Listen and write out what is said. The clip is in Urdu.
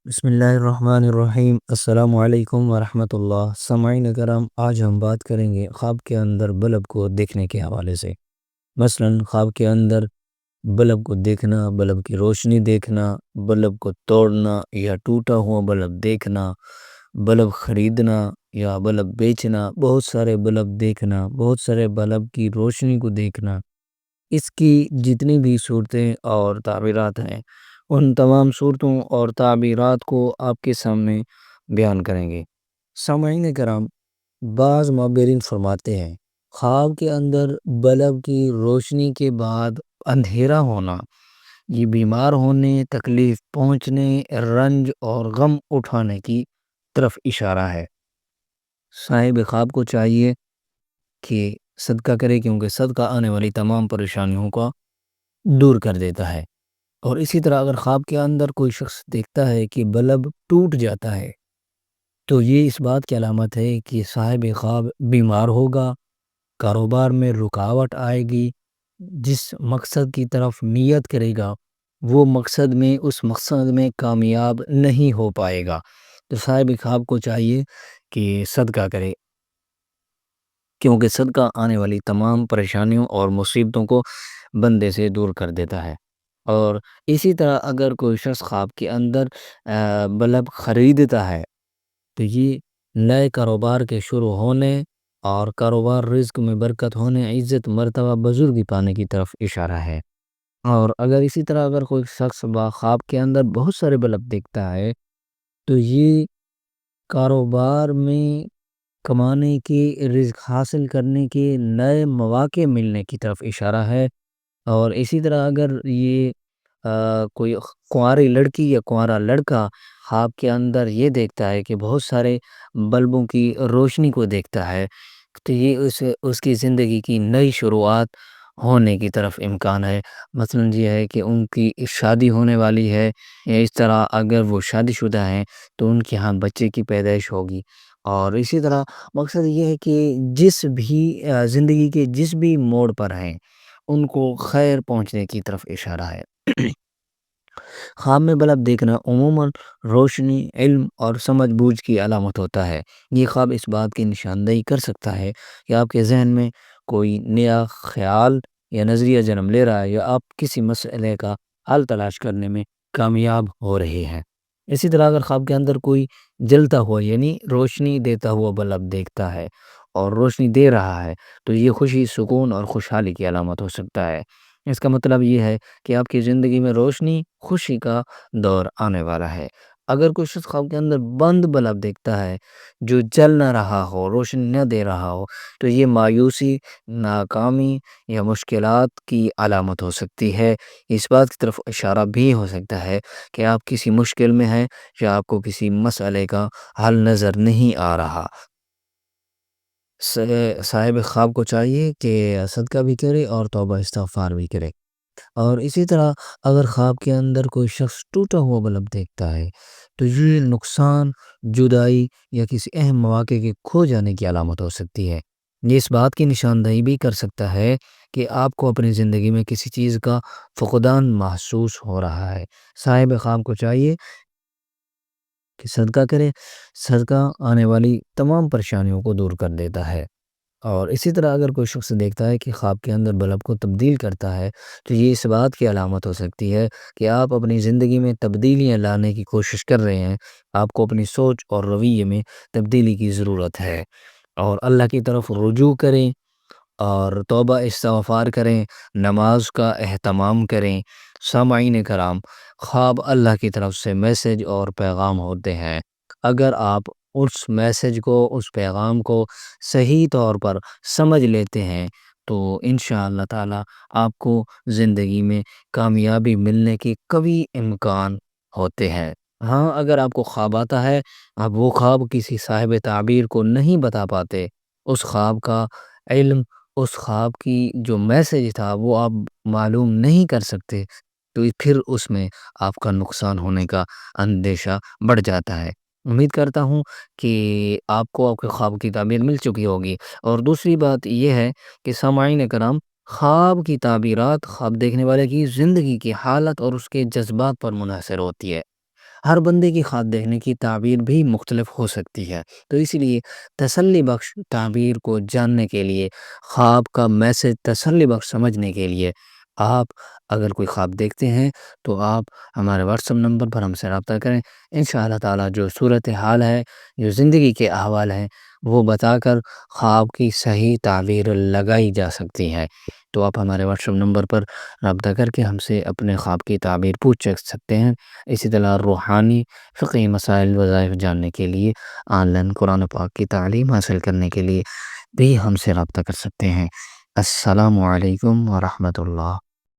بسم اللہ الرحمن الرحیم۔ السلام علیکم ورحمۃ اللہ۔ سامعین کرام، آج ہم بات کریں گے خواب کے اندر بلب کو دیکھنے کے حوالے سے۔ مثلاً خواب کے اندر بلب کو دیکھنا، بلب کی روشنی دیکھنا، بلب کو توڑنا یا ٹوٹا ہوا بلب دیکھنا، بلب خریدنا یا بلب بیچنا، بہت سارے بلب دیکھنا، بہت سارے بلب کی روشنی کو دیکھنا، اس کی جتنی بھی صورتیں اور تعبیرات ہیں، ان تمام صورتوں اور تعبیرات کو آپ کے سامنے بیان کریں گے۔ سامعین کرام، بعض معبرین فرماتے ہیں خواب کے اندر بلب کی روشنی کے بعد اندھیرا ہونا، یہ بیمار ہونے، تکلیف پہنچنے، رنج اور غم اٹھانے کی طرف اشارہ ہے۔ صاحب خواب کو چاہیے کہ صدقہ کرے، کیونکہ صدقہ آنے والی تمام پریشانیوں کو دور کر دیتا ہے۔ اور اسی طرح اگر خواب کے اندر کوئی شخص دیکھتا ہے کہ بلب ٹوٹ جاتا ہے، تو یہ اس بات کی علامت ہے کہ صاحب خواب بیمار ہوگا، کاروبار میں رکاوٹ آئے گی، جس مقصد کی طرف نیت کرے گا وہ اس مقصد میں کامیاب نہیں ہو پائے گا۔ تو صاحب خواب کو چاہیے کہ صدقہ کرے، کیونکہ صدقہ آنے والی تمام پریشانیوں اور مصیبتوں کو بندے سے دور کر دیتا ہے۔ اور اسی طرح اگر کوئی شخص خواب کے اندر بلب خریدتا ہے، تو یہ نئے کاروبار کے شروع ہونے اور کاروبار رزق میں برکت ہونے، عزت مرتبہ بزرگی پانے کی طرف اشارہ ہے۔ اور اسی طرح اگر کوئی شخص خواب کے اندر بہت سارے بلب دیکھتا ہے، تو یہ کاروبار میں کمانے کے، رزق حاصل کرنے کے نئے مواقع ملنے کی طرف اشارہ ہے۔ اور اسی طرح اگر یہ کوئی کنواری لڑکی یا کنوارا لڑکا خواب کے اندر یہ دیکھتا ہے کہ بہت سارے بلبوں کی روشنی کو دیکھتا ہے، تو یہ اس کی زندگی کی نئی شروعات ہونے کی طرف امکان ہے۔ مثلاً یہ ہے کہ ان کی شادی ہونے والی ہے، یا اس طرح اگر وہ شادی شدہ ہیں تو ان کے ہاں بچے کی پیدائش ہوگی۔ اور اسی طرح مقصد یہ ہے کہ جس بھی زندگی کے جس بھی موڑ پر ہیں، ان کو خیر پہنچنے کی طرف اشارہ ہے۔ خواب میں بلب دیکھنا عموماً روشنی، علم اور سمجھ بوجھ کی علامت ہوتا ہے۔ یہ خواب اس بات کی نشاندہی کر سکتا ہے کہ آپ کے ذہن میں کوئی نیا خیال یا نظریہ جنم لے رہا ہے، یا آپ کسی مسئلے کا حل تلاش کرنے میں کامیاب ہو رہے ہیں۔ اسی طرح اگر خواب کے اندر کوئی جلتا ہوا یعنی روشنی دیتا ہوا بلب دیکھتا ہے اور روشنی دے رہا ہے، تو یہ خوشی، سکون اور خوشحالی کی علامت ہو سکتا ہے۔ اس کا مطلب یہ ہے کہ آپ کی زندگی میں روشنی، خوشی کا دور آنے والا ہے۔ اگر کوئی شخص خواب کے اندر بند بلب دیکھتا ہے جو جل نہ رہا ہو، روشنی نہ دے رہا ہو، تو یہ مایوسی، ناکامی یا مشکلات کی علامت ہو سکتی ہے۔ اس بات کی طرف اشارہ بھی ہو سکتا ہے کہ آپ کسی مشکل میں ہیں، یا آپ کو کسی مسئلے کا حل نظر نہیں آ رہا۔ صاحب خواب کو چاہیے کہ صدقہ بھی کرے اور توبہ استغفار بھی کرے۔ اور اسی طرح اگر خواب کے اندر کوئی شخص ٹوٹا ہوا بلب دیکھتا ہے، تو یہ نقصان، جدائی یا کسی اہم مواقع کے کھو جانے کی علامت ہو سکتی ہے۔ یہ اس بات کی نشاندہی بھی کر سکتا ہے کہ آپ کو اپنی زندگی میں کسی چیز کا فقدان محسوس ہو رہا ہے۔ صاحب خواب کو چاہیے کہ صدقہ کرے، صدقہ آنے والی تمام پریشانیوں کو دور کر دیتا ہے۔ اور اسی طرح اگر کوئی شخص دیکھتا ہے کہ خواب کے اندر بلب کو تبدیل کرتا ہے، تو یہ اس بات کی علامت ہو سکتی ہے کہ آپ اپنی زندگی میں تبدیلیاں لانے کی کوشش کر رہے ہیں۔ آپ کو اپنی سوچ اور رویے میں تبدیلی کی ضرورت ہے، اور اللہ کی طرف رجوع کریں اور توبہ استغفار کریں، نماز کا اہتمام کریں۔ سامعین کرام، خواب اللہ کی طرف سے میسج اور پیغام ہوتے ہیں۔ اگر آپ اس میسج کو، اس پیغام کو صحیح طور پر سمجھ لیتے ہیں، تو انشاءاللہ تعالی آپ کو زندگی میں کامیابی ملنے کے قوی امکان ہوتے ہیں۔ ہاں، اگر آپ کو خواب آتا ہے، آپ وہ خواب کسی صاحب تعبیر کو نہیں بتا پاتے، اس خواب کا علم، اس خواب کی جو میسج تھا وہ آپ معلوم نہیں کر سکتے، تو پھر اس میں آپ کا نقصان ہونے کا اندیشہ بڑھ جاتا ہے۔ امید کرتا ہوں کہ آپ کو آپ کے خواب کی تعبیر مل چکی ہوگی۔ اور دوسری بات یہ ہے کہ سامعین کرام، خواب کی تعبیرات خواب دیکھنے والے کی زندگی کی حالت اور اس کے جذبات پر منحصر ہوتی ہے۔ ہر بندے کی خواب دیکھنے کی تعبیر بھی مختلف ہو سکتی ہے، تو اس لیے تسلی بخش تعبیر کو جاننے کے لیے، خواب کا میسج تسلی بخش سمجھنے کے لیے، آپ اگر کوئی خواب دیکھتے ہیں تو آپ ہمارے واٹس ایپ نمبر پر ہم سے رابطہ کریں۔ انشاءاللہ تعالیٰ جو صورتحال ہے، جو زندگی کے احوال ہیں، وہ بتا کر خواب کی صحیح تعبیر لگائی جا سکتی ہے۔ تو آپ ہمارے واٹس ایپ نمبر پر رابطہ کر کے ہم سے اپنے خواب کی تعبیر پوچھ سکتے ہیں۔ اسی طرح روحانی فقہی مسائل وظائف جاننے کے لیے، آن لائن قرآن پاک کی تعلیم حاصل کرنے کے لیے بھی ہم سے رابطہ کر سکتے ہیں۔ السلام علیکم ورحمۃ اللہ۔